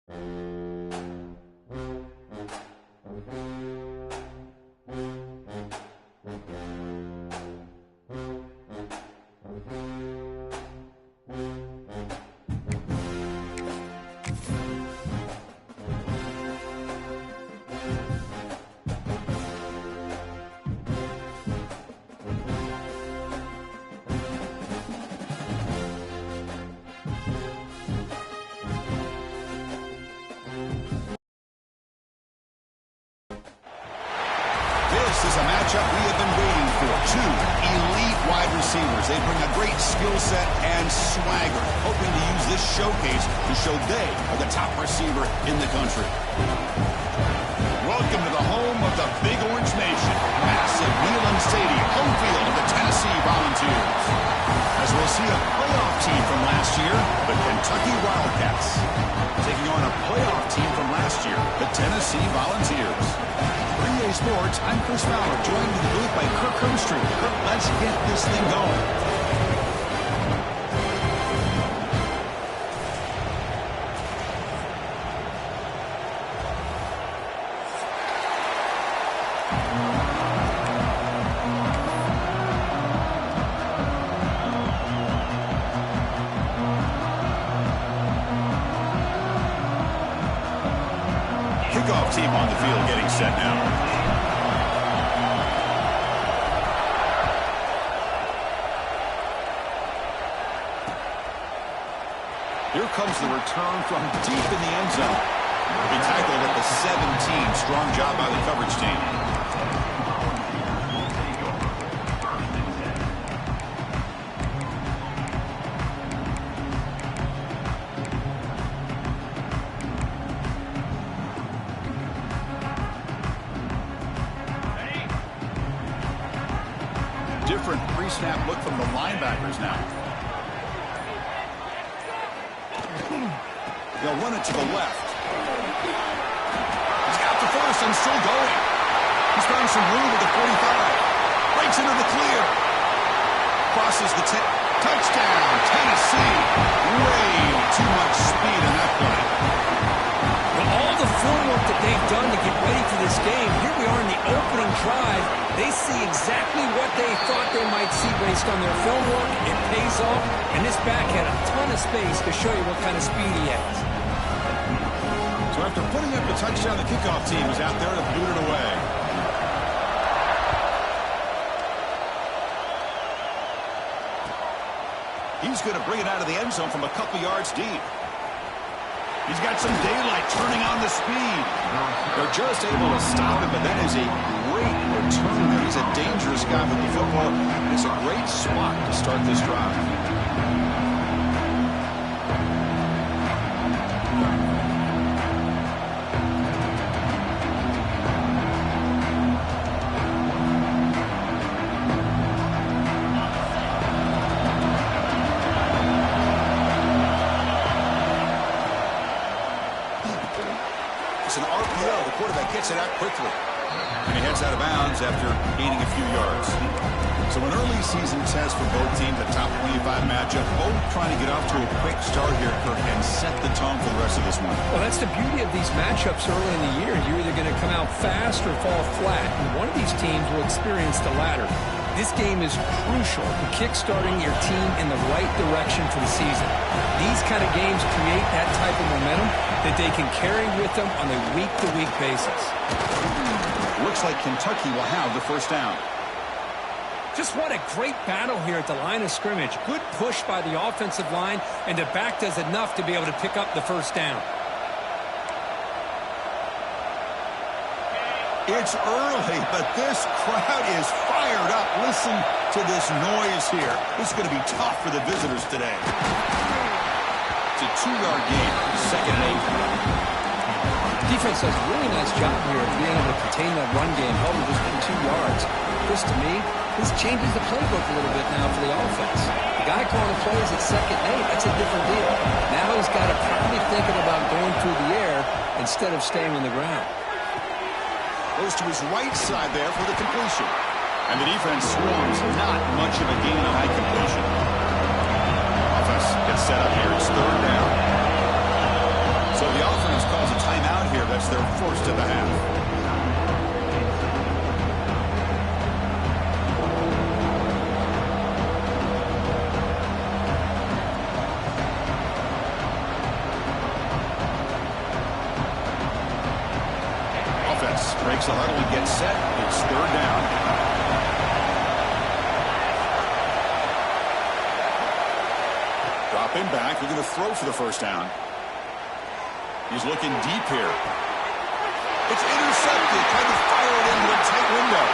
This is a matchup we have been waiting for. Two elite wide receivers. They bring a great skill set and swagger, hoping to use this showcase to show they are the top receiver in the country. Welcome to the home of the Big Orange Nation. Massive Neyland Stadium, home field of the Tennessee Volunteers. As we'll see a playoff team from last year, the Kentucky Wildcats, taking on a playoff team from last year, the Tennessee Volunteers. For EA Sports, I'm Chris Fowler, joined in the booth by Kirk Herbstreit. Kirk, let's get this thing going. Kickoff team on the field getting set now. Here comes the return from deep in the end zone. He tackled at the 17. Strong job by the coverage team. Different pre-snap look from the linebackers now. They'll run it to the left. He's got the first and still going. He's found some room at the 45. Breaks into the clear. Crosses the 10. Touchdown, Tennessee. Way too much speed in that play. Well, all the footwork that they've done to get ready for this game, here we are in the opening drive. They see exactly what they thought they might see based on their film work. It pays off, and this back had a ton of space to show you what kind of speed he has. So after putting up the touchdown, the kickoff team is out there to boot it away. He's going to bring it out of the end zone from a couple yards deep. He's got some daylight turning on the speed. They're just able to stop him, but that is a great return there. He's a dangerous guy with the football, and it's a great spot to start this drive. It's an RPO. The quarterback gets it out quickly. And he heads out of bounds after gaining a few yards. So an early season test for both teams, a top 25 matchup. Both trying to get off to a quick start here, Kirk, and set the tone for the rest of this one. Well, that's the beauty of these matchups early in the year. You're either going to come out fast or fall flat, and one of these teams will experience the latter. This game is crucial for kickstarting your team in the right direction for the season. These kind of games create that type of momentum that they can carry with them on a week-to-week basis. Looks like Kentucky will have the first down. Just what a great battle here at the line of scrimmage. Good push by the offensive line, and the back does enough to be able to pick up the first down. It's early, but this crowd is fired up. Listen to this noise here. This is going to be tough for the visitors today. It's a 2-yard gain, second and 8. Defense does a really nice job here of being able to contain that run game, held it just 2 yards. Chris, to me, this changes the playbook a little bit now for the offense. The guy calling the plays at second and 8, that's a different deal. Now he's got to probably thinking about going through the air instead of staying on the ground. Goes to his right side there for the completion. And the defense swarms. Not much of a gain on that completion. Offense gets set up here. It's third down. So the offense first of the half. Offense breaks the huddle and gets set. It's third down. Dropping back, looking to throw for the first down. He's looking deep here. It's intercepted. Trying to fire it into a tight window.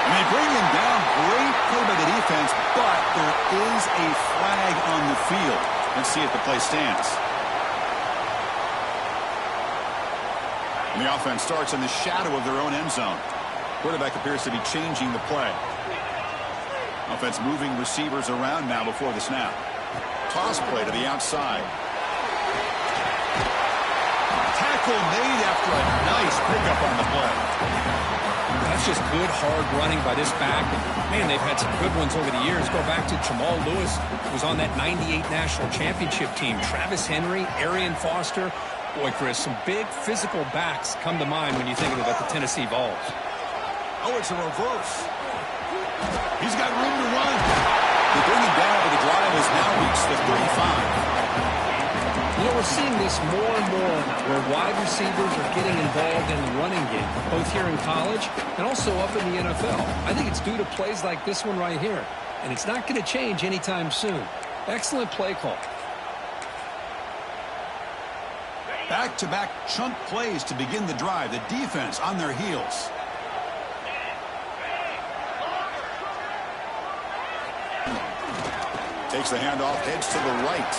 And they bring him down. Great play by the defense, but there is a flag on the field. Let's see if the play stands. And the offense starts in the shadow of their own end zone. Quarterback appears to be changing the play. Offense moving receivers around now before the snap. Toss play to the outside. Tackle made after a nice pickup on the play. That's just good, hard running by this back. And, man, they've had some good ones over the years. Go back to Jamal Lewis, who was on that 98 National Championship team. Travis Henry, Arian Foster. Boy, Chris, some big physical backs come to mind when you think about the Tennessee Vols. Oh, it's a reverse. He's got room to run. They bring him down, but the drive has now reached the 35. You know, we're seeing this more and more where wide receivers are getting involved in the running game, both here in college and also up in the NFL. I think it's due to plays like this one right here, and it's not going to change anytime soon. Excellent play call. Back-to-back chunk plays to begin the drive. The defense on their heels. Takes the handoff, heads to the right.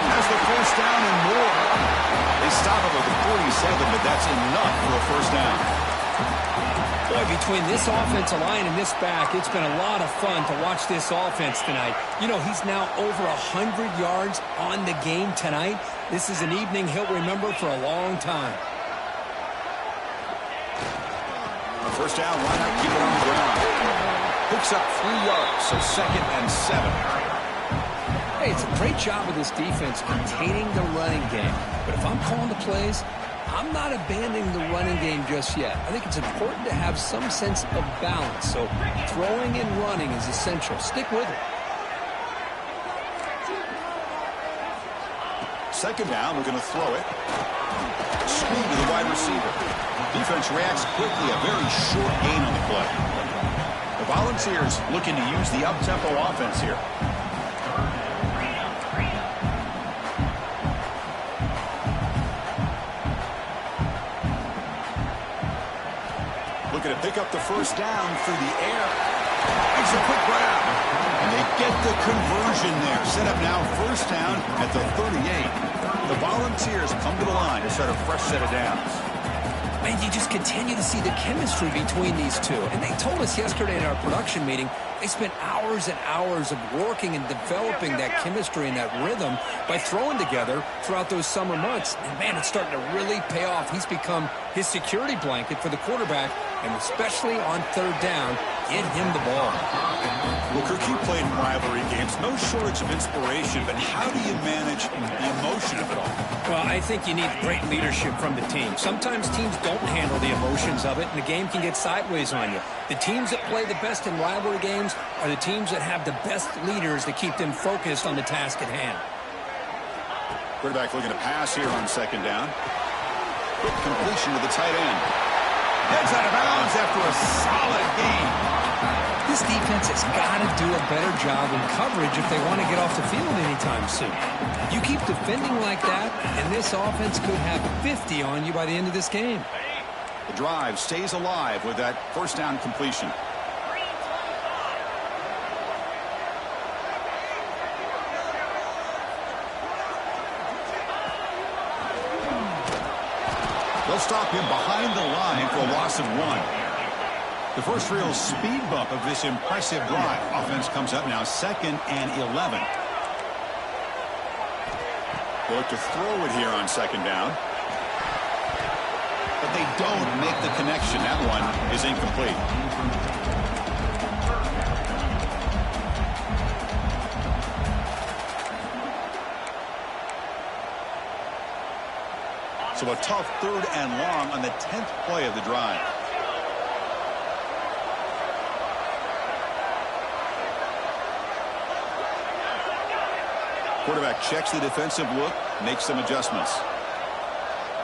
Has the first down and more. They stop him at the 47, but that's enough for a first down. Boy, between this offensive line and this back, it's been a lot of fun to watch this offense tonight. You know, he's now over 100 yards on the game tonight. This is an evening he'll remember for a long time. A first down, why not keep it on the ground? Picks up 3 yards, so 2nd and 7. Hey, it's a great job of this defense containing the running game. But if I'm calling the plays, I'm not abandoning the running game just yet. I think it's important to have some sense of balance. So throwing and running is essential. Stick with it. 2nd down, we're going to throw it. Screen to the wide receiver. Defense reacts quickly, a very short gain on the play. The Volunteers looking to use the up-tempo offense here. Looking to pick up the first down through the air. It's a quick grab. And they get the conversion there. Set up now first down at the 38. The Volunteers come to the line to set a fresh set of downs. Man, you just continue to see the chemistry between these two. And they told us yesterday in our production meeting, they spent hours and hours of working and developing that chemistry and that rhythm by throwing together throughout those summer months. And, man, it's starting to really pay off. He's become his security blanket for the quarterback, and especially on 3rd down, get him the ball. Well, Kirk, you played in rivalry games. No shortage of inspiration, but how do you manage the emotion of it all? Well, I think you need great leadership from the team. Sometimes teams don't handle the emotions of it, and the game can get sideways on you. The teams that play the best in rivalry games are the teams that have the best leaders to keep them focused on the task at hand. Quarterback looking to pass here on 2nd down. Quick completion to the tight end. Heads out of bounds after a solid gain. This defense has got to do a better job in coverage if they want to get off the field anytime soon. You keep defending like that, and this offense could have 50 on you by the end of this game. The drive stays alive with that first down completion. They'll stop him behind the line for a loss of 1. The first real speed bump of this impressive drive. Offense comes up now 2nd and 11. They look to throw it here on 2nd down. But they don't make the connection. That one is incomplete. So a tough 3rd and long on the 10th play of the drive. Quarterback checks the defensive look, makes some adjustments.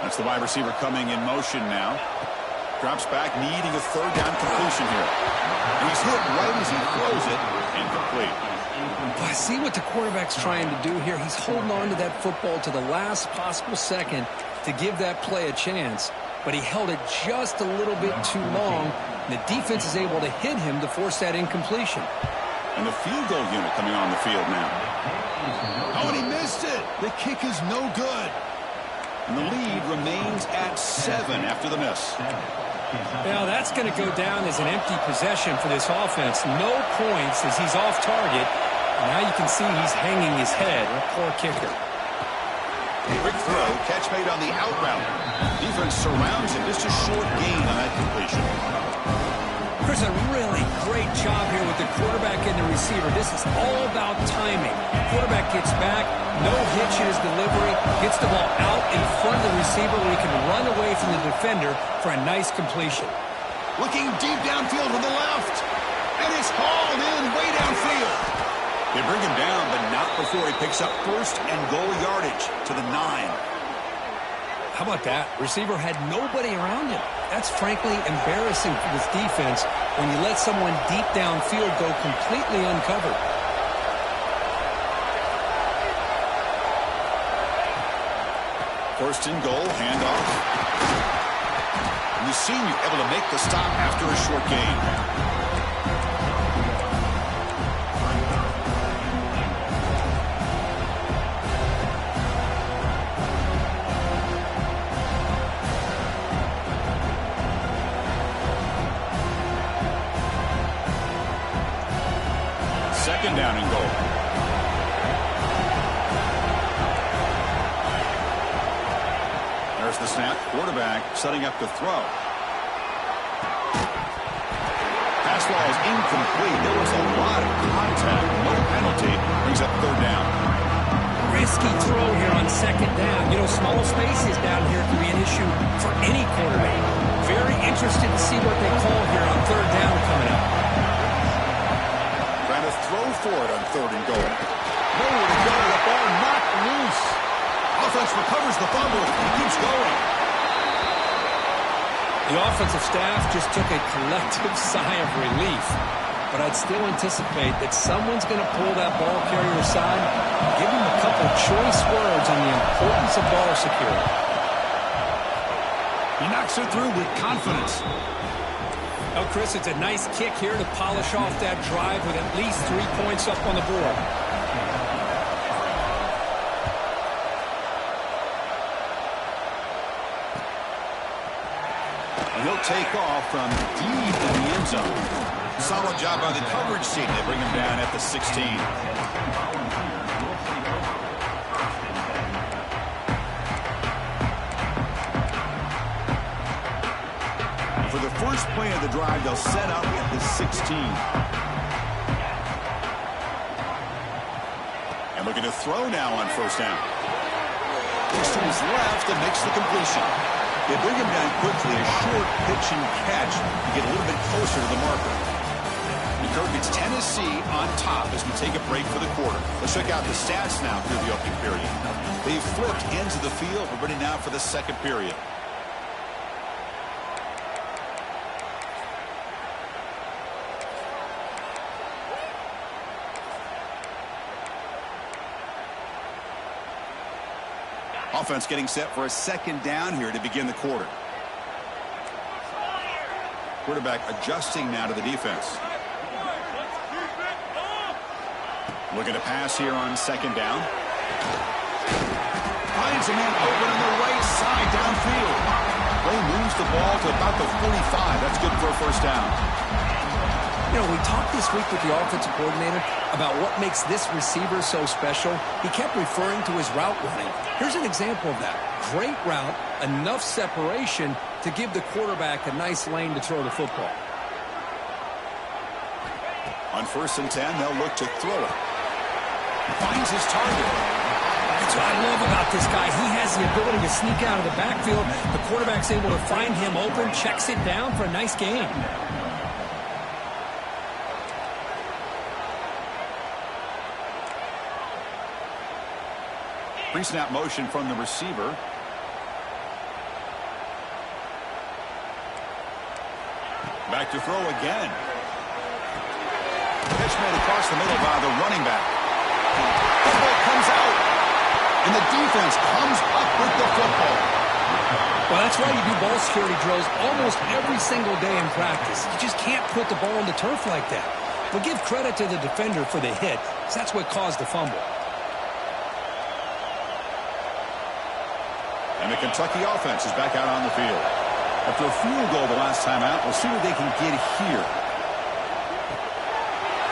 That's the wide receiver coming in motion now. Drops back, needing a 3rd down completion here. And he's hit right as he throws it, incomplete. I see what the quarterback's trying to do here. He's holding on to that football to the last possible second to give that play a chance. But he held it just a little bit too long. And the defense is able to hit him to force that incompletion. And the field goal unit coming on the field now. Oh, and he missed it. The kick is no good. And the lead remains at 7 after the miss. Now that's going to go down as an empty possession for this offense. No points as he's off target. And now you can see he's hanging his head. A poor kicker. Quick throw, catch made on the out route. Defense surrounds him. Just a short gain on that completion. Chris, a really great job here with the quarterback and the receiver. This is all about timing. Quarterback gets back, no hitch in his delivery, gets the ball out in front of the receiver where he can run away from the defender for a nice completion. Looking deep downfield to the left. And it's hauled in way downfield. They bring him down, but not before he picks up 1st and goal yardage to the 9. How about that? Receiver had nobody around him. That's frankly embarrassing for this defense when you let someone deep downfield go completely uncovered. First and goal, handoff. And the senior able to make the stop after a short gain. Second down and goal. There's the snap. Quarterback setting up to throw. Pass ball is incomplete. There was a lot of contact. No penalty. Brings up 3rd down. Risky throw here on 2nd down. You know, small spaces down here can be an issue for any quarterback. Very interested to see what they call here on 3rd down coming up. Trying to throw for it on 3rd and goal. Nowhere to go. The ball knocked loose. Offense recovers the fumble. He keeps going. The offensive staff just took a collective sigh of relief. But I'd still anticipate that someone's going to pull that ball carrier aside and give him a couple choice words on the importance of ball security. He knocks it through with confidence. Oh, Chris, it's a nice kick here to polish off that drive with at least 3 points up on the board. And he'll take off from deep in the end zone. Solid job by the coverage team. They bring him down at the 16. For the first play of the drive, they'll set up at the 16. And looking to throw now on 1st down. Looks to his left and makes the completion. They bring him down quickly, a short pitch and catch to get a little bit closer to the marker. The Kirk gets Tennessee on top as we take a break for the quarter. Let's check out the stats now through the opening period. They've flipped ends of the field. We're ready now for the 2nd period. Offense getting set for a 2nd down here to begin the quarter. Quarterback adjusting now to the defense. Looking to pass here on 2nd down. Finds a man open on the right side downfield. Play moves the ball to about the 45. That's good for a 1st down. You know, we talked this week with the offensive coordinator about what makes this receiver so special. He kept referring to his route running. Here's an example of that. Great route, enough separation to give the quarterback a nice lane to throw the football. On 1st and 10, they'll look to throw it. Finds his target. That's what I love about this guy. He has the ability to sneak out of the backfield. The quarterback's able to find him open, checks it down for a nice gain. Pre-snap motion from the receiver. Back to throw again. Pitch made across the middle by the running back. The ball comes out. And the defense comes up with the football. Well, that's why you do ball security drills almost every single day in practice. You just can't put the ball on the turf like that. But give credit to the defender for the hit, because that's what caused the fumble. And the Kentucky offense is back out on the field. After a field goal the last time out, we'll see what they can get here.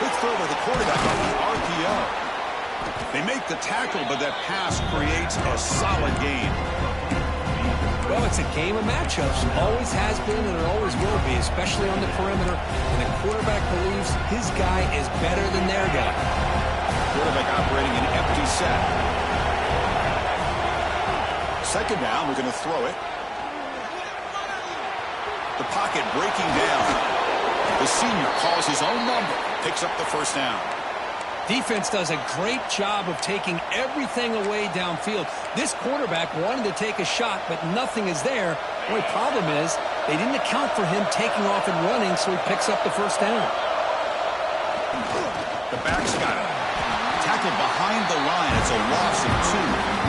Quick throw by the quarterback on the RPO. They make the tackle, but that pass creates a solid gain. Well, it's a game of matchups. Always has been and it always will be, especially on the perimeter. And the quarterback believes his guy is better than their guy. Quarterback operating an empty set. Second down, we're going to throw it. The pocket breaking down. The senior calls his own number, picks up the first down. Defense does a great job of taking everything away downfield. This quarterback wanted to take a shot, but nothing is there. The only problem is they didn't account for him taking off and running, so he picks up the first down. The back's got it. Tackled behind the line. It's a loss of 2.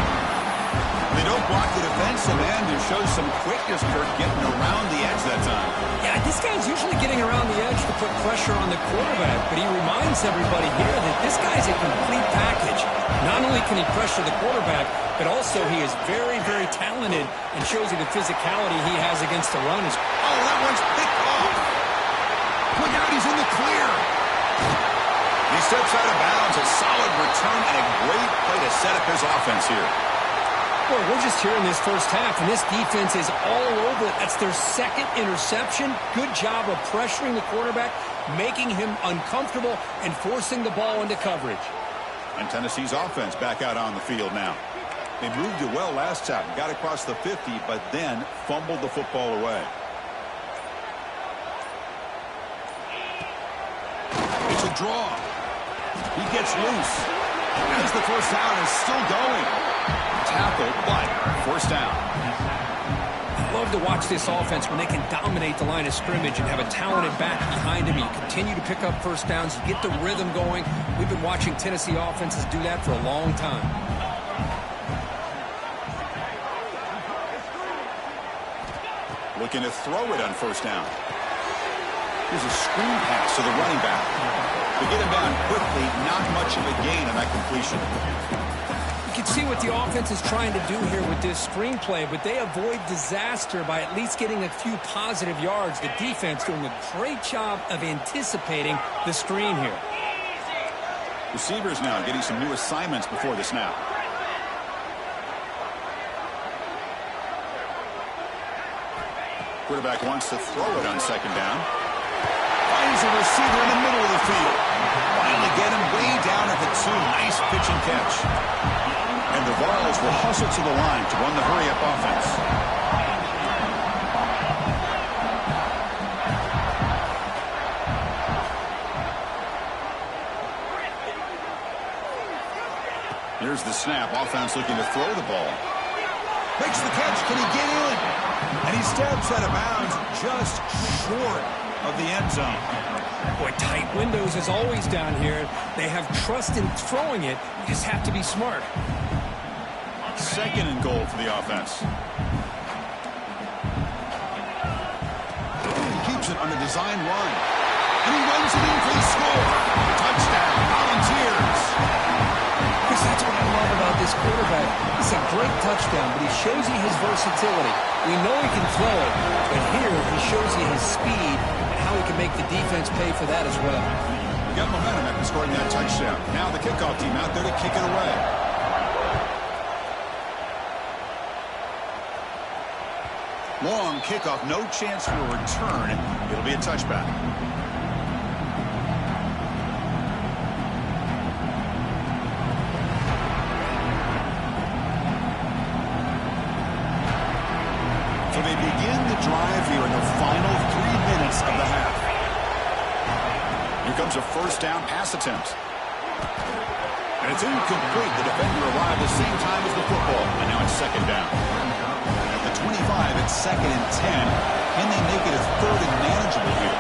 They don't block the defensive end and show some quickness, Kirk, getting around the edge that time. Yeah, this guy's usually getting around the edge to put pressure on the quarterback, but he reminds everybody here that this guy's a complete package. Not only can he pressure the quarterback, but also he is very, very talented and shows you the physicality he has against the run. Oh, that one's picked off. Look out, he's in the clear. He steps out of bounds. A solid return and a great play to set up his offense here. Well, we're just here in this first half, and this defense is all over it. That's their second interception. Good job of pressuring the quarterback, making him uncomfortable, and forcing the ball into coverage. And Tennessee's offense back out on the field now. They moved it well last time, got across the 50, but then fumbled the football away. It's a draw. He gets loose. As the first down is still going. Tackle, but first down. I love to watch this offense when they can dominate the line of scrimmage and have a talented back behind him. You continue to pick up first downs. You get the rhythm going. We've been watching Tennessee offenses do that for a long time. Looking to throw it on first down. Here's a screen pass to the running back. To get him down quickly, not much of a gain on that completion. You can see what the offense is trying to do here with this screenplay, but they avoid disaster by at least getting a few positive yards. The defense doing a great job of anticipating the screen here. Receivers now getting some new assignments before the snap. Quarterback wants to throw it on second down. Finds a receiver in the middle of the field. Finally get him way down at the 2. Nice pitch and catch. And the Vols will hustle to the line to run the hurry-up offense. Here's the snap. Offense looking to throw the ball. Makes the catch. Can he get in? And he steps out of bounds just short of the end zone. Boy, tight windows as always down here. They have trust in throwing it. You just have to be smart. Second and goal for the offense. He keeps it on the design run. And he runs it in for the score. Touchdown, Volunteers. Because that's what I love about this quarterback. It's a great touchdown, but he shows you his versatility. We know he can throw it, but here he shows you his speed and how he can make the defense pay for that as well. We got momentum after scoring that touchdown. Now the kickoff team out there to kick it away. Long kickoff, no chance for a return. It'll be a touchback. So they begin the drive here in the final 3 minutes of the half. Here comes a first down pass attempt. And it's incomplete. The defender arrived the same time as the football. And now it's second down. At the 25, it's 2nd and 10. Can they make it a 3rd and manageable here?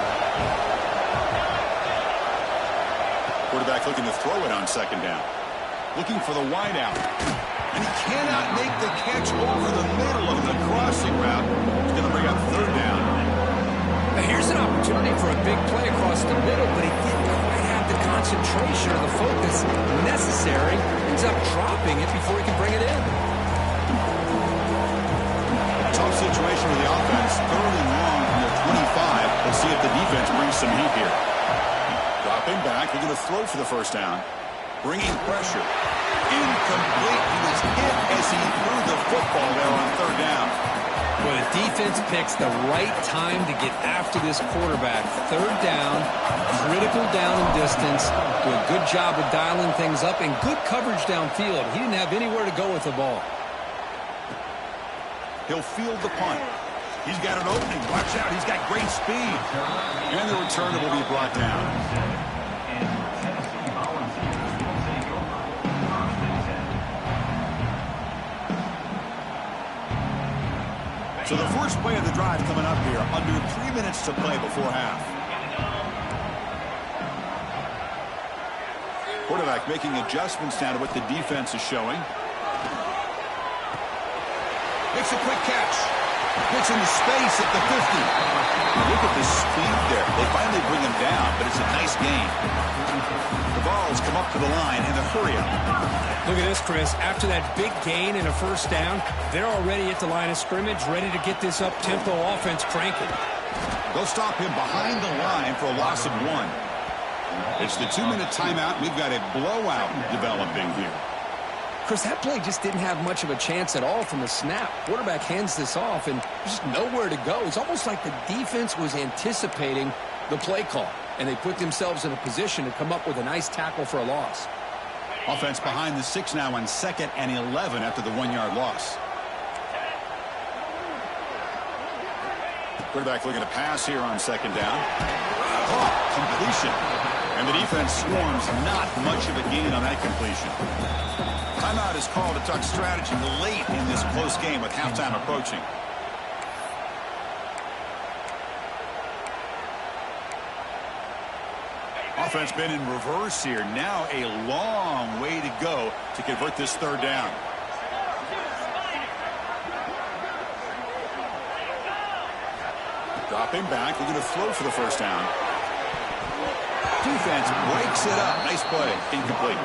Quarterback looking to throw it on 2nd down. Looking for the wide out. And he cannot make the catch over the middle of the crossing route. It's going to bring up 3rd down. Now here's an opportunity for a big play across the middle, but he didn't quite have the concentration or the focus necessary. Ends up dropping it before he can bring it in. Tough situation with the offense. 3rd and long from their 25. Let's see if the defense brings some heat here. Dropping back. They're going to throw for the first down. Bringing pressure. Incomplete. He was hit as he threw the football there on 3rd down. Well, the defense picks the right time to get after this quarterback. 3rd down, critical down and distance. Do a good job of dialing things up and good coverage downfield. He didn't have anywhere to go with the ball. He'll field the punt. He's got an opening. Watch out. He's got great speed. And the returner will be brought down. So the first play of the drive coming up here. Under 3 minutes to play before half. Quarterback making adjustments now to what the defense is showing. Makes a quick catch. Gets into space at the 50. Look at the speed there. They finally bring him down, but it's a nice gain. The balls come up to the line in a hurry up. Look at this, Chris. After that big gain and a first down, they're already at the line of scrimmage, ready to get this up-tempo offense cranking. They'll stop him behind the line for a loss of 1. It's the 2-minute timeout. We've got a blowout developing here. Chris, that play just didn't have much of a chance at all from the snap. Quarterback hands this off, and there's just nowhere to go. It's almost like the defense was anticipating the play call, and they put themselves in a position to come up with a nice tackle for a loss. Offense behind the 6 now on 2nd and 11 after the 1-yard loss. Quarterback looking to pass here on 2nd down. Completion. And the defense swarms. Not much of a gain on that completion. Timeout is called to talk strategy late in this close game with halftime approaching. Offense been in reverse here. Now a long way to go to convert this 3rd down. Dropping back. We're going to throw for the first down. Defense breaks it up. Nice play. Incomplete.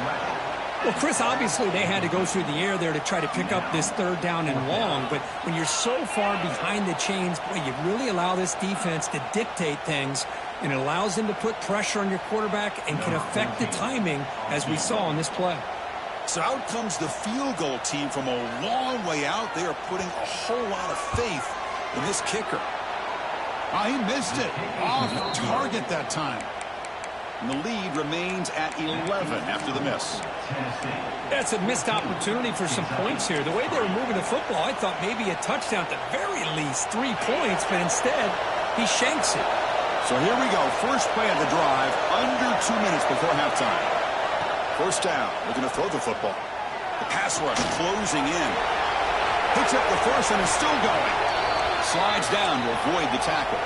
Well, Chris, obviously they had to go through the air there to try to pick up this 3rd down and long, but when you're so far behind the chains, boy, you really allow this defense to dictate things, and it allows them to put pressure on your quarterback and can affect the timing, as we saw on this play. So out comes the field goal team from a long way out. They are putting a whole lot of faith in this kicker. Oh, he missed it. Off target that time. And the lead remains at 11 after the miss. That's a missed opportunity for some points here. The way they were moving the football, I thought maybe a touchdown at the very least, 3 points, but instead he shanks it. So here we go. First play of the drive, under 2 minutes before halftime. First down, looking to throw the football. The pass rush closing in. Picks up the first and is still going. Slides down to avoid the tackle.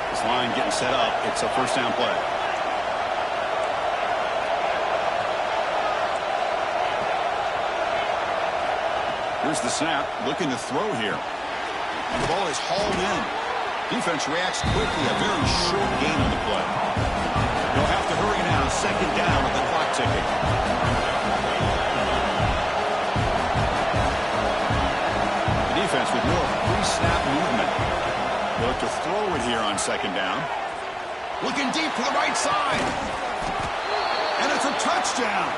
This line getting set up. It's a first down play. Here's the snap, looking to throw here. And the ball is hauled in. Defense reacts quickly, a very short gain on the play. They'll have to hurry now, 2nd down with the clock ticking. The defense with more pre-snap movement. They'll look to throw it here on 2nd down. Looking deep to the right side. And it's a touchdown.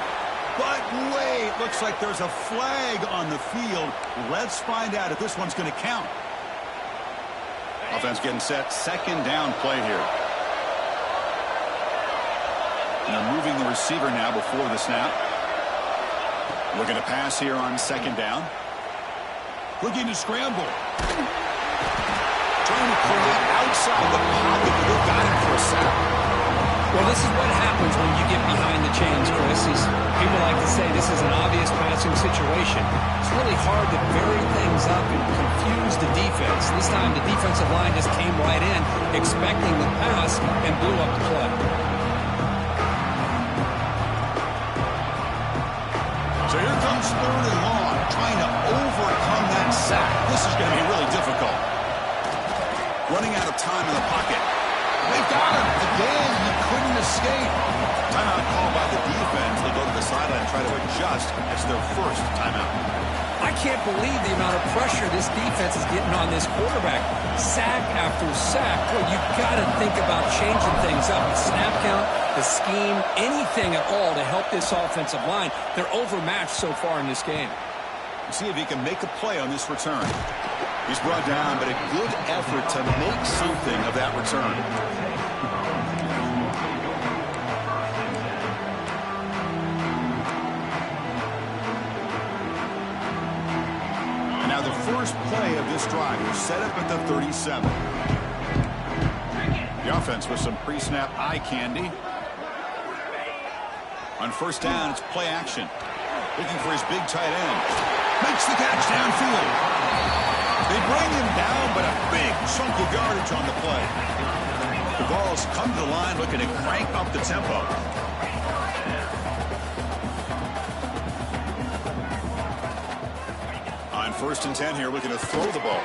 But wait, looks like there's a flag on the field. Let's find out if this one's going to count. Offense getting set. 2nd down play here. And they're moving the receiver now before the snap. Looking to pass here on 2nd down. Looking to scramble. Trying to create outside the pocket, but they got him for a sack. Well, this is what happens when you get behind the chains, Chris. People like to say this is an obvious passing situation. It's really hard to vary things up and confuse the defense. This time the defensive line just came right in, expecting the pass, and blew up the play. So here comes 3rd and long, trying to overcome that sack. This is going to be really difficult. Running out of time in the pocket. They've got him. Again, he couldn't escape. Timeout called by the defense. They go to the sideline and try to adjust. It's their first timeout. I can't believe the amount of pressure this defense is getting on this quarterback. Sack after sack. Well, you've got to think about changing things up. The snap count, the scheme, anything at all to help this offensive line. They're overmatched so far in this game. See if he can make a play on this return. He's brought down, but a good effort to make something of that return. And now the first play of this drive is set up at the 37. The offense with some pre-snap eye candy. On 1st down, it's play action. Looking for his big tight end. Makes the catch downfield. They bring him down, but a big chunk of yardage on the play. The ball's come to the line looking to crank up the tempo. On 1st and 10 here, looking to throw the ball.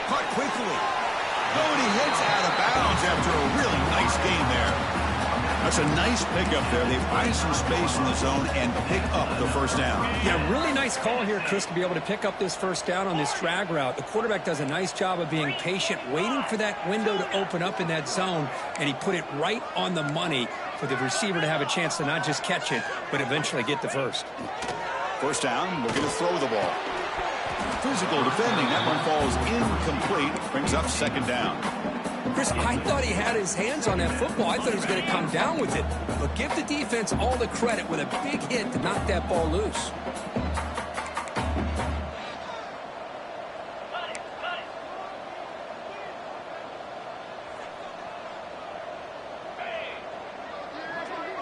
Caught quickly. Oh, and he hits out of bounds after a really nice gain there. That's a nice pickup there. They find some space in the zone and pick up the 1st down. Yeah, really nice call here, Chris, to be able to pick up this 1st down on this drag route. The quarterback does a nice job of being patient, waiting for that window to open up in that zone, and he put it right on the money for the receiver to have a chance to not just catch it, but eventually get the 1st. 1st down, looking to throw the ball. Physical defending. That one falls incomplete. Brings up 2nd down. Chris, I thought he had his hands on that football. I thought he was going to come down with it. But give the defense all the credit with a big hit to knock that ball loose.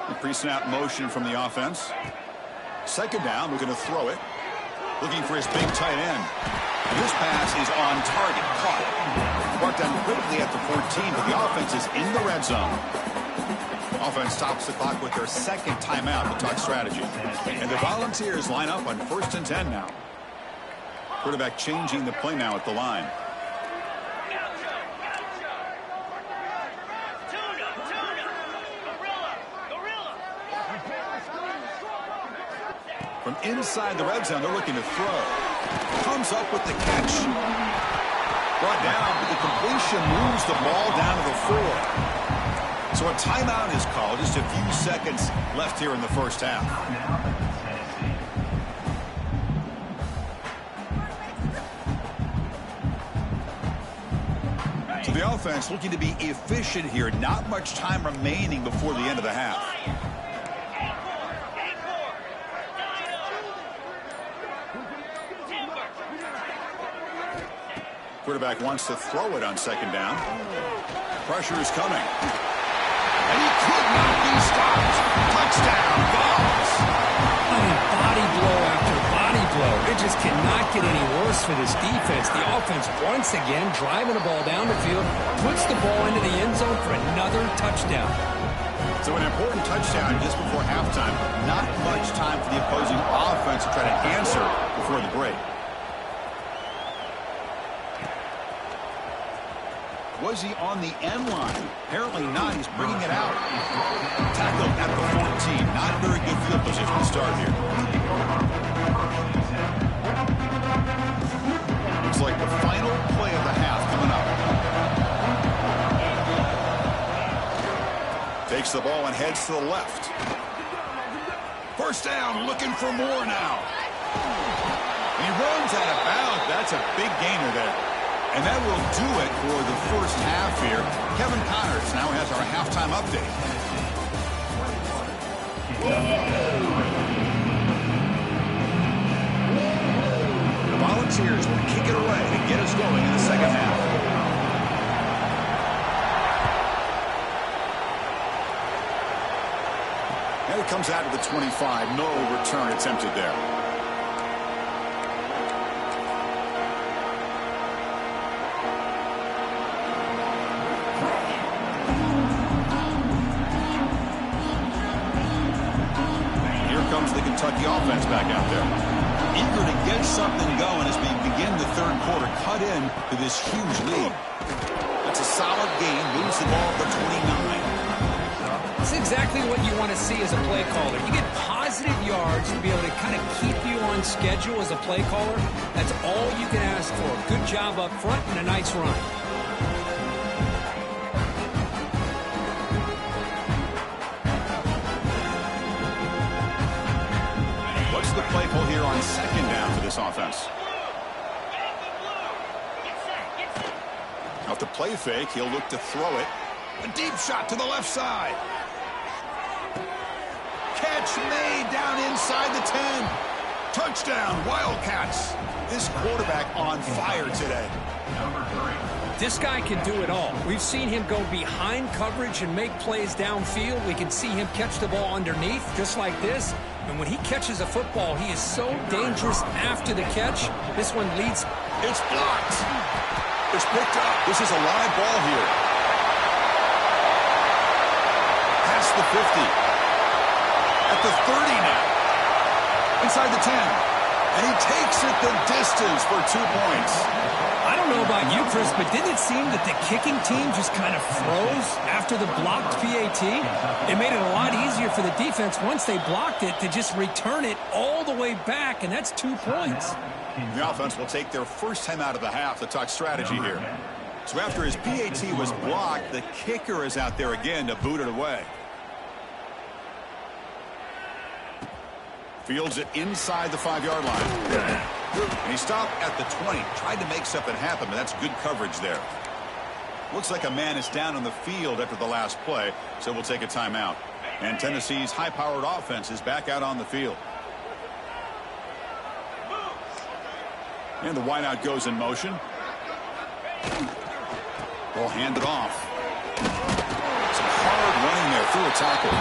The pre-snap motion from the offense. 2nd down, looking to throw it. Looking for his big tight end. And this pass is on target. Caught. Brought down quickly at the 14, but the offense is in the red zone. Offense stops the clock with their 2nd timeout to talk strategy. And the Volunteers line up on 1st and 10 now. Quarterback changing the play now at the line. From inside the red zone, they're looking to throw. Comes up with the catch. Brought down, but the completion moves the ball down to the 4. So a timeout is called. Just a few seconds left here in the 1st half. So the offense looking to be efficient here. Not much time remaining before the end of the half. Quarterback wants to throw it on 2nd down. Pressure is coming. And he could not be stopped. Touchdown, Vols. I mean, body blow after body blow. It just cannot get any worse for this defense. The offense, once again, driving the ball down the field, puts the ball into the end zone for another touchdown. So an important touchdown just before halftime. Not much time for the opposing offense to try to answer before the break. Was he on the end line? Apparently not. He's bringing it out. Tackled at the 14. Not very good field position to start here. Looks like the final play of the half coming up. Takes the ball and heads to the left. 1st down, looking for more now. He runs out of bounds. That's a big gainer there. And that will do it for the 1st half here. Kevin Connors now has our halftime update. The Volunteers will kick it away to get us going in the 2nd half. comes out of the 25. No return attempted there. Here comes the Kentucky offense back out there. Eager to get something going as we begin the third quarter. Cut in to this huge lead. That's a solid game. Moves the ball to 29. That's exactly what you want to see as a play caller. You get positive yards to be able to kind of keep you on schedule as a play caller. That's all you can ask for. Good job up front and a nice run. What's the play call here on second down for this offense? Off the play fake, he'll look to throw it. A deep shot to the left side. Catch made down inside the 10. Touchdown, Wildcats. This quarterback on fire today. This guy can do it all. We've seen him go behind coverage and make plays downfield. We can see him catch the ball underneath, just like this. And when he catches a football, he is so dangerous after the catch. This one leads. It's blocked. It's picked up. This is a live ball here. Past the 50. At the 30 now. Inside the 10. And he takes it the distance for 2 points. I don't know about you, Chris, but didn't it seem that the kicking team just kind of froze after the blocked PAT? It made it a lot easier for the defense once they blocked it to just return it all the way back, and that's 2 points. The offense will take their first time out of the half to talk strategy here. So after his PAT was blocked, the kicker is out there again to boot it away. Fields it inside the 5-yard line. And he stopped at the 20. Tried to make something happen, but that's good coverage there. Looks like a man is down on the field after the last play, so we'll take a timeout. And Tennessee's high-powered offense is back out on the field. And the wideout goes in motion. They'll hand it off. Some hard running there through a tackle.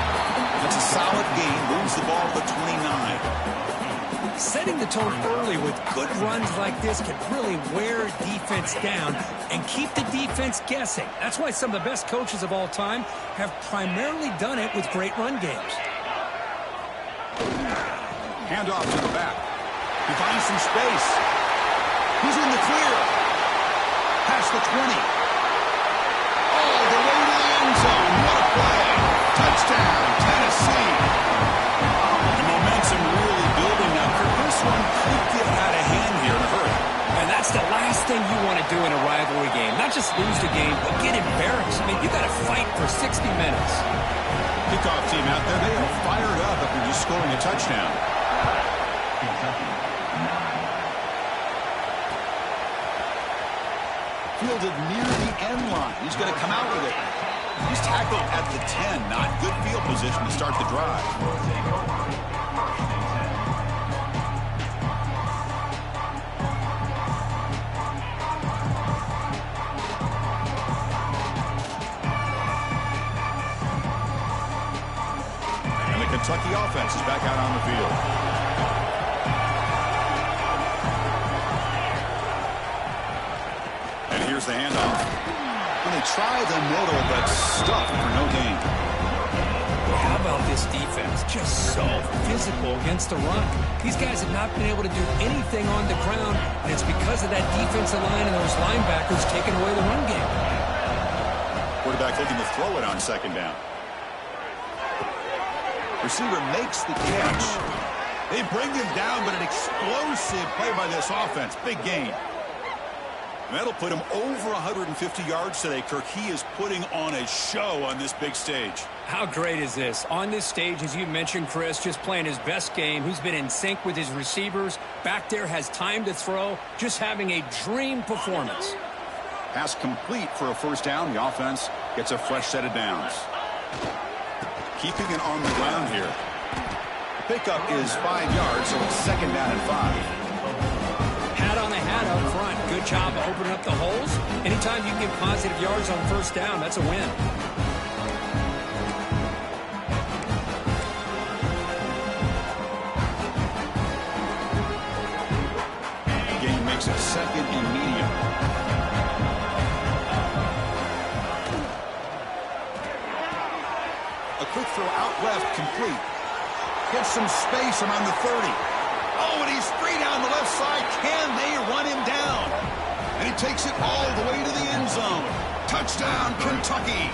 That's a solid game. Moves the ball to 29. Setting the tone early with good runs like this can really wear defense down and keep the defense guessing. That's why some of the best coaches of all time have primarily done it with great run games. Handoff to the back. He finds some space. He's in the clear. Past the 20. All the way to the end zone. What a play. Touchdown, Tennessee. The momentum really building now. This one could get out of hand here in a hurry. And that's the last thing you want to do in a rivalry game. Not just lose the game, but get embarrassed. I mean, you got to fight for 60 minutes. Kickoff team out there, they are fired up after just scoring a touchdown. Fielded near the end line. He's going to come out with it. He's tackled at the 10. Not good field position to start the drive. And the Kentucky offense is back out on the field. And here's the handoff. And they try the middle, but stuck for no gain. How about this defense? Just so physical against the run. These guys have not been able to do anything on the ground, and it's because of that defensive line and those linebackers taking away the run game. Quarterback looking to throw it on second down. Receiver makes the catch. They bring him down, but an explosive play by this offense. Big gain. That'll put him over 150 yards today. Kirk, he is putting on a show on this big stage. How great is this? On this stage, as you mentioned, Chris, just playing his best game. He's been in sync with his receivers. Back there, has time to throw. Just having a dream performance. Pass complete for a first down. The offense gets a fresh set of downs. Keeping it on the ground here. The pickup is 5 yards, so it's second down and 5. Hat on the hat up front. Good job of opening up the holes. Anytime you can get positive yards on first down, that's a win. throw out left, complete. Gets some space around the 30. Oh, and he's free down the left side. Can they run him down? And he takes it all the way to the end zone. Touchdown, Kentucky.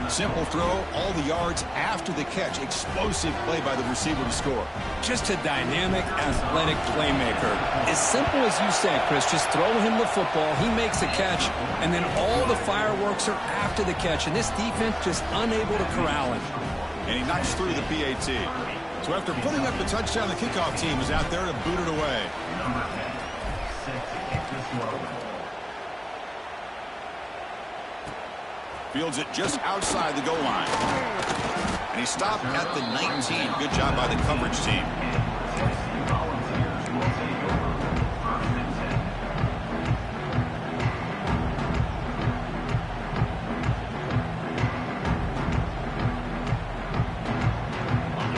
Simple throw, all the yards after the catch. Explosive play by the receiver to score. Just a dynamic, athletic playmaker. As simple as you said, Chris, just throw him the football, he makes a catch, and then all the fireworks are after the catch, and this defense just unable to corral him. And he knocks through the PAT. So after putting up the touchdown, the kickoff team is out there to boot it away. Fields it just outside the goal line. And he stopped at the 19. Good job by the coverage team.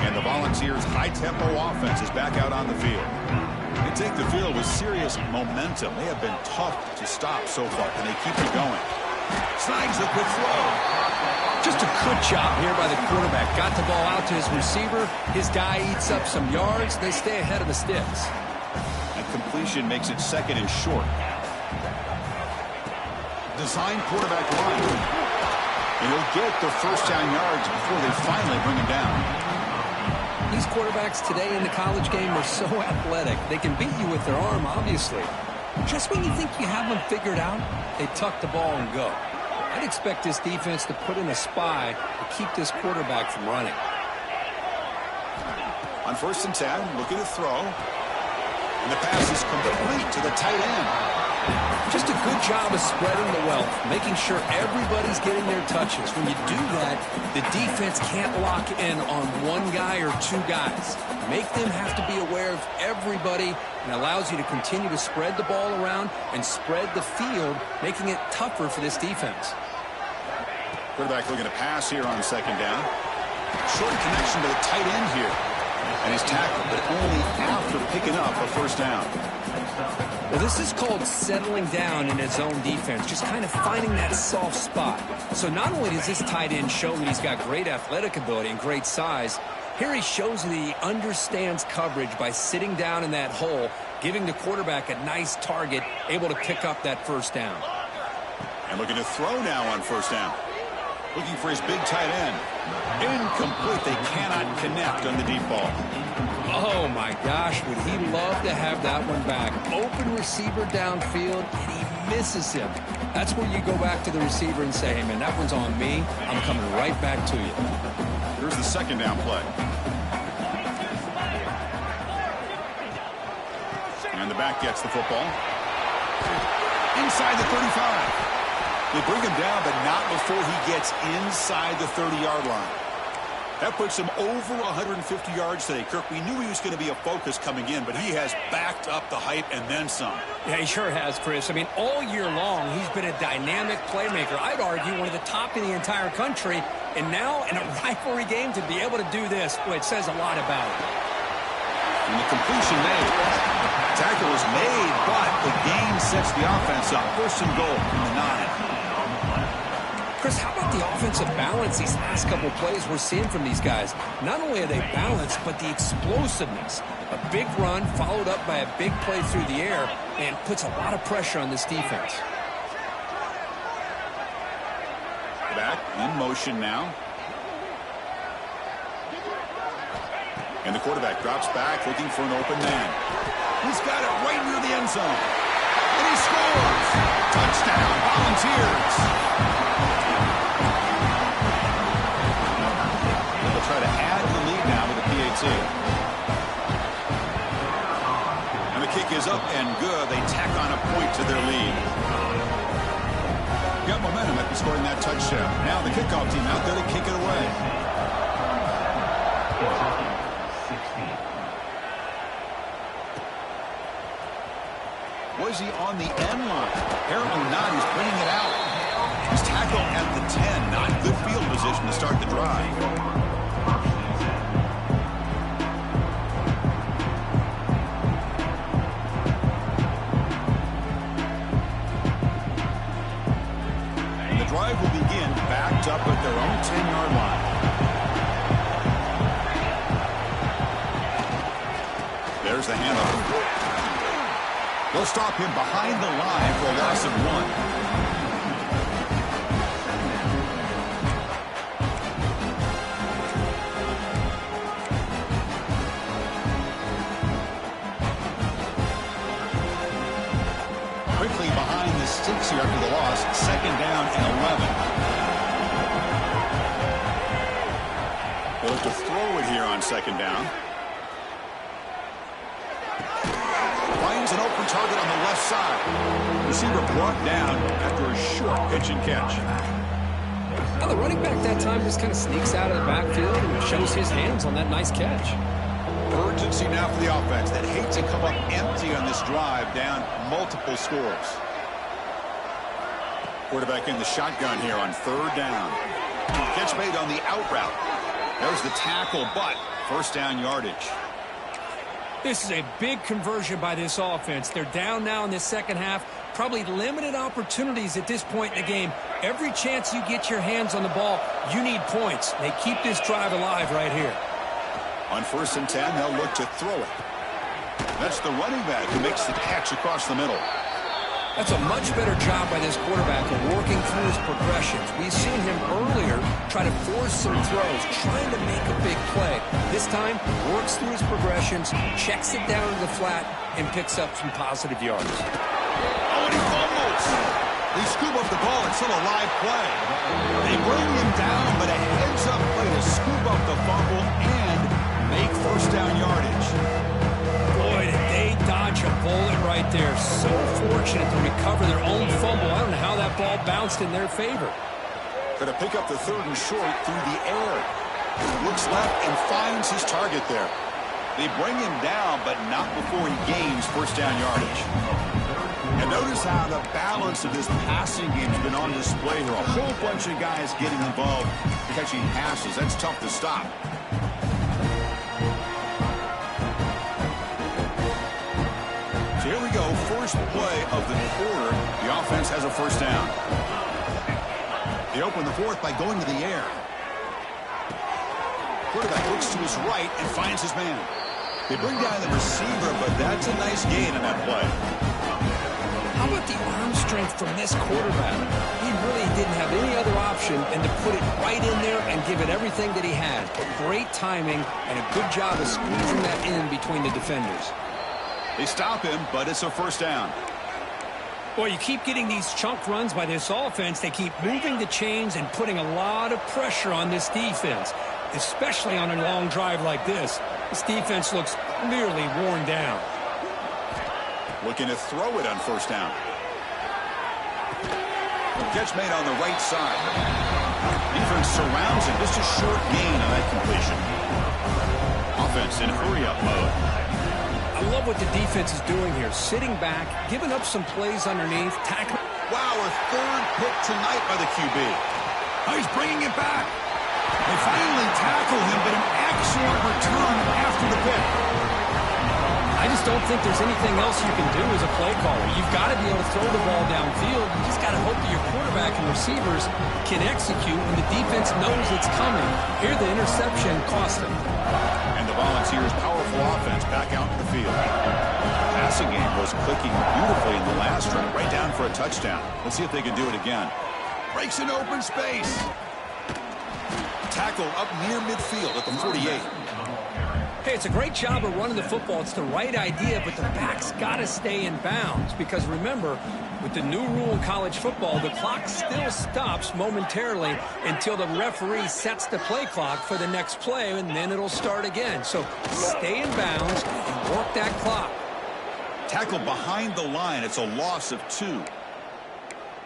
And the Volunteers' high-tempo offense is back out on the field. They take the field with serious momentum. They have been tough to stop so far. Can they keep it going? Snags the quick throw. Just a good job here by the quarterback. Got the ball out to his receiver. His guy eats up some yards. They stay ahead of the sticks. And completion makes it second and short. Design quarterback run. And he'll get the first down yards before they finally bring him down. These quarterbacks today in the college game are so athletic. They can beat you with their arm, obviously. Just when you think you have them figured out, they tuck the ball and go. I'd expect this defense to put in a spy to keep this quarterback from running. On 1st and 10, looking to throw. And the pass is complete to the tight end. Just a good job of spreading the wealth, making sure everybody's getting their touches. When you do that, the defense can't lock in on one guy or two guys. Make them have to be aware of everybody, and allows you to continue to spread the ball around and spread the field, making it tougher for this defense. Quarterback looking to pass here on 2nd down. Short connection to the tight end here. And he's tackled, but only after picking up a 1st down. Well, this is called settling down in his own defense, just kind of finding that soft spot. So not only does this tight end show that he's got great athletic ability and great size, here he shows that he understands coverage by sitting down in that hole, giving the quarterback a nice target, able to pick up that 1st down. And looking to throw now on 1st down. Looking for his big tight end. Incomplete. They cannot connect on the deep ball. Oh, my gosh. Would he love to have that one back? Open receiver downfield, and he misses him. That's where you go back to the receiver and say, hey, man, that one's on me. I'm coming right back to you. Here's the 2nd down play. And the back gets the football. Inside the 35. They bring him down, but not before he gets inside the 30-yard line. That puts him over 150 yards today. Kirk, we knew he was going to be a focus coming in, but he has backed up the hype and then some. Yeah, he sure has, Chris. I mean, all year long, he's been a dynamic playmaker. I'd argue one of the top in the entire country. And now, in a rivalry game, to be able to do this, boy, it says a lot about him. And the completion made. Tackle is made, but the gain sets the offense up. 1st and goal from the 9. Chris, how about the offensive balance these last couple plays we're seeing from these guys? Not only are they balanced, but the explosiveness. A big run followed up by a big play through the air and puts a lot of pressure on this defense. Back in motion now. And the quarterback drops back looking for an open man. He's got it right near the end zone. And he scores! Touchdown, Volunteers! They'll try to add to the lead now with the PAT. And the kick is up and good. They tack on a point to their lead. Got momentum after scoring that touchdown. Now the kickoff team out there to kick it away. Was he on the end line? Apparently not. He's bringing it out. He's tackled at the 10. Not good field position to start the drive. The drive will begin backed up at their own 10-yard line. There's the handoff. They'll stop him behind the line for a loss of 1. Quickly behind the sticks here after the loss. 2nd down and 11. They'll look to throw it here on 2nd down. Finds an open target on the left side. Receiver brought down after a short pitch and catch. Now the running back that time just kind of sneaks out of the backfield and shows his hands on that nice catch. Urgency now for the offense that hate to come up empty on this drive, down multiple scores. Quarterback in the shotgun here on 3rd down. Catch made on the out route. There's the tackle, but 1st down yardage. This is a big conversion by this offense. They're down now in the 2nd half. Probably limited opportunities at this point in the game. Every chance you get your hands on the ball, you need points. They keep this drive alive right here. On 1st and 10, they'll look to throw it. That's the running back who makes the catch across the middle. That's a much better job by this quarterback of working through his progressions. We've seen him earlier try to force some throws, trying to make a big play. This time, works through his progressions, checks it down to the flat, and picks up some positive yards. Oh, and he fumbles. They scoop up the ball. It's still a live play. They bring him down, but a heads-up play to scoop up the fumble and make 1st down yardage. Boy, did they dodge a bullet right there. So fortunate to recover their own fumble. I don't know how that ball bounced in their favor. Going to pick up the 3rd and short through the air. Looks left and finds his target there. They bring him down, but not before he gains 1st down yardage. And notice how the balance of this passing game has been on display here. A whole bunch of guys getting involved catching passes. That's tough to stop. So here we go. First play of the quarter. The offense has a 1st down. They open the 4th by going to the air. Quarterback looks to his right and finds his man. They bring down the receiver, but that's a nice gain in that play. How about the arm strength from this quarterback? He really didn't have any other option than to put it right in there and give it everything that he had. Great timing and a good job of squeezing that in between the defenders. They stop him, but it's a 1st down. Well, you keep getting these chunk runs by this offense. They keep moving the chains and putting a lot of pressure on this defense, especially on a long drive like this. This defense looks clearly worn down. Looking to throw it on 1st down. Catch made on the right side. Defense surrounds him. Just a short gain on that completion. Offense in hurry-up mode. I love what the defense is doing here. Sitting back, giving up some plays underneath, tackling. Wow, a 3rd pick tonight by the QB. Oh, he's bringing it back. They finally tackle him, but an excellent return after the pick. I just don't think there's anything else you can do as a play caller. You've got to be able to throw the ball downfield. You just got to hope that your quarterback and receivers can execute when the defense knows it's coming. Here, the interception cost him. And the Volunteers' powerful offense back out in the field. Passing game was clicking beautifully in the last drive, right down for a touchdown. Let's see if they can do it again. Breaks an open space. Tackle up near midfield at the 48. Hey, it's a great job of running the football. It's the right idea, but the back's got to stay in bounds. Because remember, with the new rule in college football, the clock still stops momentarily until the referee sets the play clock for the next play, and then it'll start again. So stay in bounds and work that clock. Tackle behind the line. It's a loss of 2.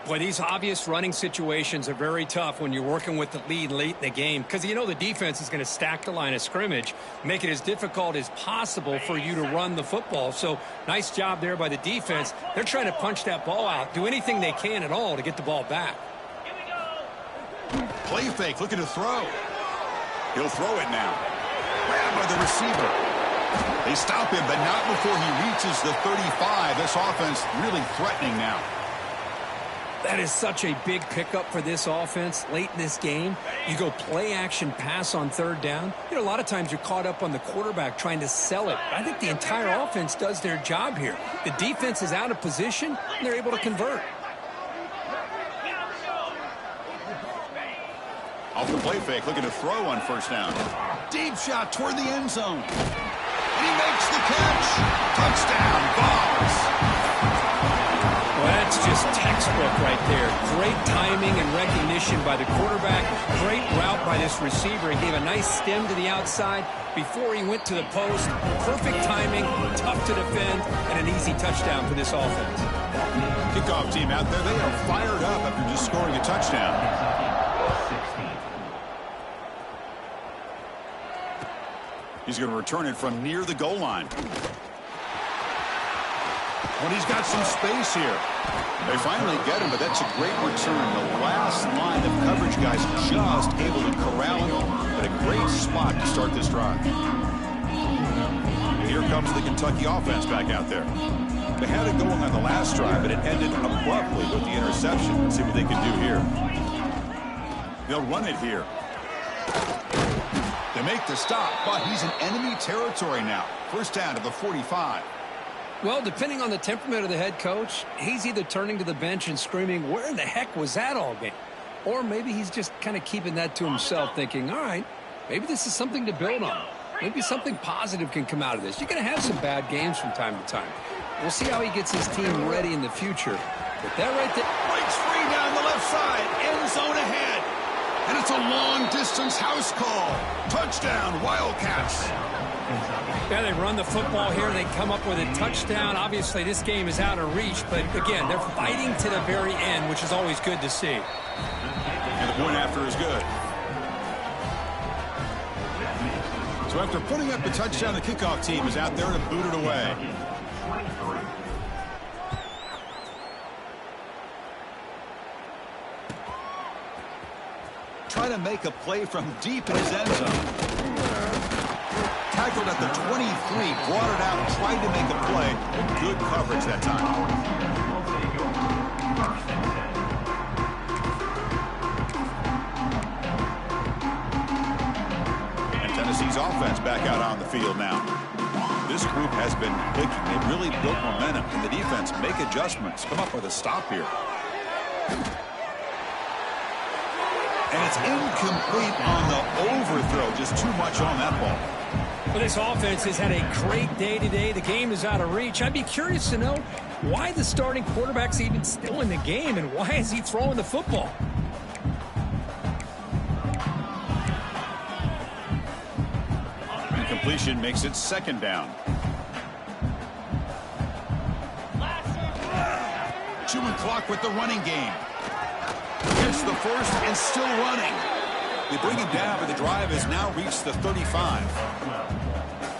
Boy, these obvious running situations are very tough when you're working with the lead late in the game, because you know the defense is going to stack the line of scrimmage, make it as difficult as possible for you to run the football. So nice job there by the defense. They're trying to punch that ball out, do anything they can at all to get the ball back. Play fake, looking to throw. He'll throw it now. Grabbed by the receiver. They stop him, but not before he reaches the 35. This offense really threatening now. That is such a big pickup for this offense late in this game. You go play action pass on third down. You know, a lot of times you're caught up on the quarterback trying to sell it. I think the entire offense does their job here. The defense is out of position, and they're able to convert. Off the play fake, looking to throw on first down. Deep shot toward the end zone. And he makes the catch. Touchdown, Vols. Well, that's just textbook right there. Great timing and recognition by the quarterback. Great route by this receiver. He gave a nice stem to the outside before he went to the post. Perfect timing, tough to defend, and an easy touchdown for this offense. Kickoff team out there, they are fired up after just scoring a touchdown. He's going to return it from near the goal line. When he's got some space here. They finally get him, but that's a great return. The last line of coverage guys just able to corral him, but a great spot to start this drive. And here comes the Kentucky offense back out there. They had it going on the last drive, but it ended abruptly with the interception. Let's see what they can do here. They'll run it here. They make the stop, but he's in enemy territory now. First down to the 45. Well, depending on the temperament of the head coach, he's either turning to the bench and screaming, where in the heck was that all game? Or maybe he's just kind of keeping that to himself, thinking, all right, maybe this is something to build on. Maybe something positive can come out of this. You're going to have some bad games from time to time. We'll see how he gets his team ready in the future. But that right there breaks free down the left side. End zone ahead. And it's a long-distance house call. Touchdown, Wildcats. Yeah, they run the football here. They come up with a touchdown. Obviously, this game is out of reach. But, again, they're fighting to the very end, which is always good to see. And the point after is good. So after putting up the touchdown, the kickoff team is out there to boot it away. Trying to make a play from deep in his end zone. Tackled at the 23, brought it out, tried to make a play. Good coverage that time. And Tennessee's offense back out on the field now. This group has been clicking. They've really built momentum. And the defense make adjustments. Come up with a stop here. And it's incomplete on the overthrow. Just too much on that ball. Well, this offense has had a great day today. The game is out of reach. I'd be curious to know why the starting quarterback's even still in the game and why is he throwing the football? Incompletion makes it second down. 2-minute clock with the running game. Gets the first and still running. They bring him down, but the drive has now reached the 35.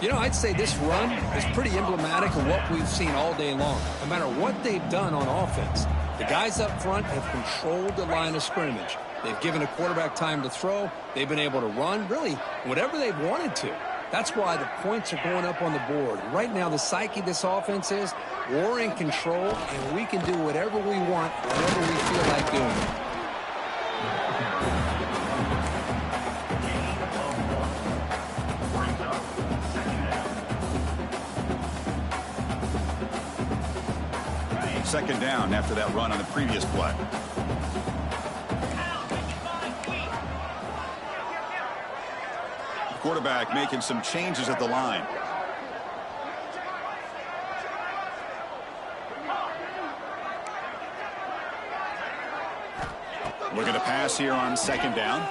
You know, I'd say this run is pretty emblematic of what we've seen all day long. No matter what they've done on offense, the guys up front have controlled the line of scrimmage. They've given a quarterback time to throw. They've been able to run, really, whatever they've wanted to. That's why the points are going up on the board. Right now, the psyche of this offense is we're in control, and we can do whatever we want, whatever we feel like doing. Second down after that run on the previous play. The quarterback making some changes at the line. Looking to pass here on second down.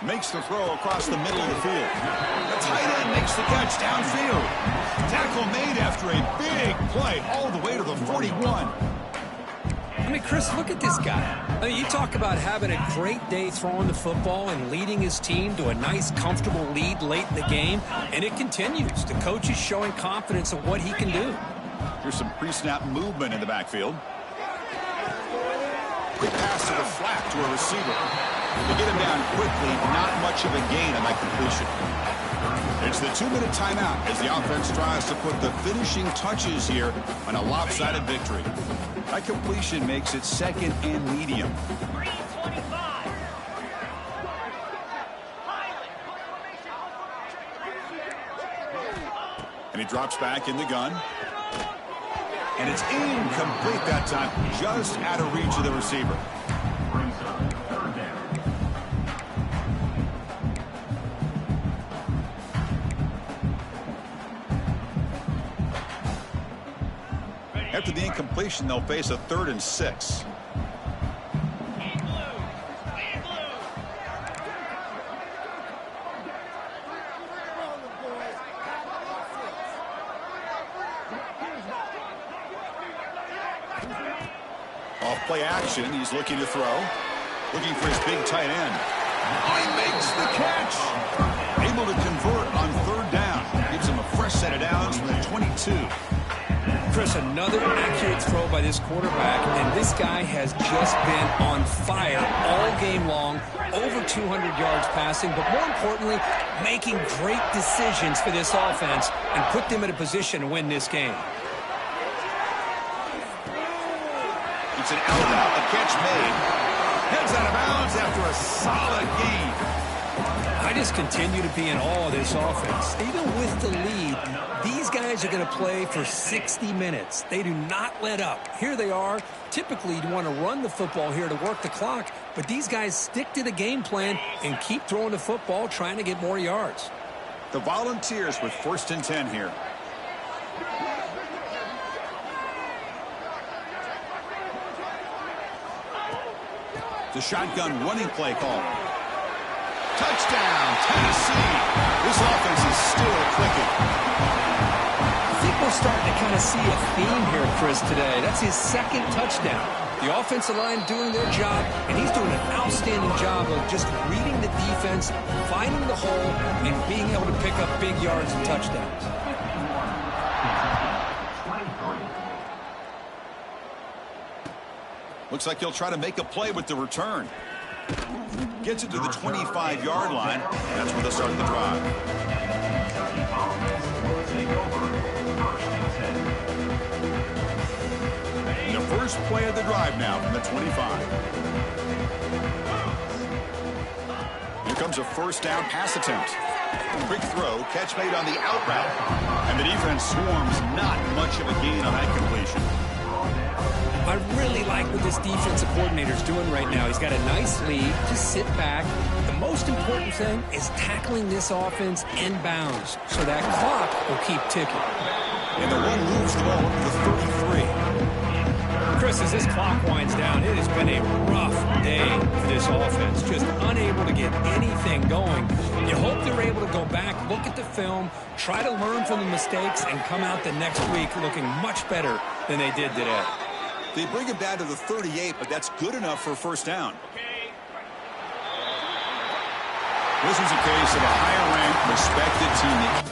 Makes the throw across the middle of the field. The tight end makes the catch downfield. Tackle made after a big play all the way to the 41. I mean, Chris, look at this guy. I mean, you talk about having a great day throwing the football and leading his team to a nice, comfortable lead late in the game, and it continues. The coach is showing confidence of what he can do. Here's some pre-snap movement in the backfield. Quick pass to the flat to a receiver. They get him down quickly, not much of a gain on that completion. It's the 2-minute timeout as the offense tries to put the finishing touches here on a lopsided victory. That completion makes it 2nd and medium. And he drops back in the gun. And it's incomplete that time, just out of reach of the receiver. After the incompletion, they'll face a 3rd and 6. Off play action, he's looking to throw. Looking for his big tight end. He makes the catch. Able to convert on 3rd down. Gives him a fresh set of downs from the 22. Chris, another accurate throw by this quarterback, and this guy has just been on fire all game long. Over 200 yards passing, but more importantly, making great decisions for this offense and put them in a position to win this game. It's an out route, a catch made. Heads out of bounds after a solid gain. I just continue to be in awe of this offense. Even with the lead, these guys are going to play for 60 minutes. They do not let up. Here they are. Typically, you want to run the football here to work the clock, but these guys stick to the game plan and keep throwing the football, trying to get more yards. The Volunteers with 1st and 10 here. The shotgun running play call. Touchdown, Tennessee. This offense is still clicking. I think we're starting to kind of see a theme here, Chris, today. That's his 2nd touchdown. The offensive line doing their job, and he's doing an outstanding job of just reading the defense, finding the hole, and being able to pick up big yards and touchdowns. Looks like he'll try to make a play with the return. Gets it to the 25-yard line. That's where they'll start the drive. The first play of the drive now from the 25. Here comes a 1st down pass attempt. Quick throw, catch made on the out route. And the defense swarms, not much of a gain on that completion. I really like what this defensive coordinator is doing right now. He's got a nice lead. Just sit back. The most important thing is tackling this offense inbounds so that clock will keep ticking. And the one moves the ball up to the 33. Chris, as this clock winds down, it has been a rough day for this offense. Just unable to get anything going. You hope they're able to go back, look at the film, try to learn from the mistakes, and come out the next week looking much better than they did today. They bring him down to the 38, but that's good enough for a 1st down. This is a case of a higher-ranked, respected team.